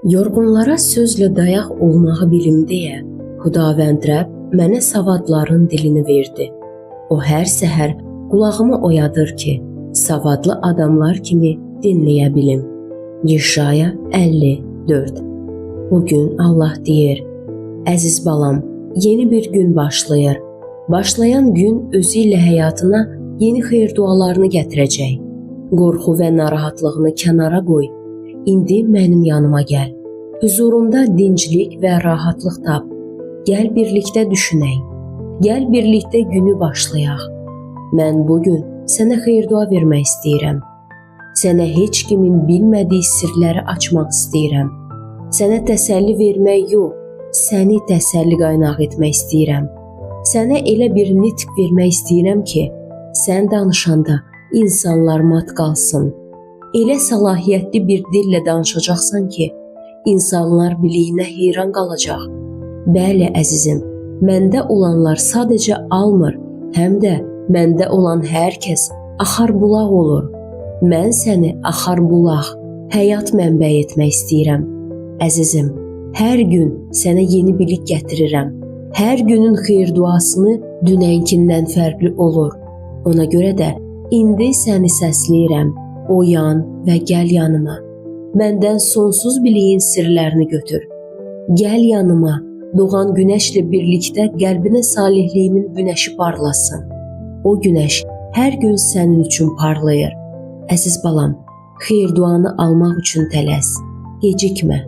Yorğunlara sözlə dayaq olmağı bilim deyə Xudavənd Rəbb mənə savadların dilini verdi. O hər səhər qulağımı oyadır ki, savadlı adamlar kimi dinləyə bilim. Yeşaya 54. Bugün Allah deyir: Əziz balam, yeni bir gün başlayır. Başlayan gün özü ilə həyatına yeni xeyir dualarını gətirəcək. Qorxu və narahatlığını kənara qoy. İndi mənim yanıma gəl. Huzurumda dinclik və rahatlıq tap. Gəl birlikdə düşünək. Gəl birlikdə günü başlayaq. Mən bugün sənə xeyir dua vermək istəyirəm. Sənə heç kimin bilmədiyi sirləri açmaq istəyirəm. Sənə təsəlli vermək yox, səni təsəlli qaynağı etmək istəyirəm. Sənə elə bir nitq vermək istəyirəm ki, sən danışanda insanlar mat qalsın. Elə səlahiyyətli bir dillə danışacaqsan ki, insanlar biliyinə heyran qalacaq. Bəli, əzizim, məndə olanlar sadəcə almır, həm də məndə olan hər kəs axar bulaq olur. Mən səni axar bulaq, həyat mənbəyi etmək istəyirəm. Əzizim, hər gün sənə yeni bilik gətirirəm. Hər günün xeyir duasını dünənkindən fərqli olur. Ona görə də indi səni səsləyirəm. Oyan və gəl yanıma. Məndən sonsuz biliyin sirlərini götür. Gəl yanıma, doğan günəşlə birlikdə qəlbinə salihliyimin günəşi parlasın. O günəş hər gün sənin üçün parlayır. Əziz balam, xeyir duanı almaq üçün tələs. Gecikmə.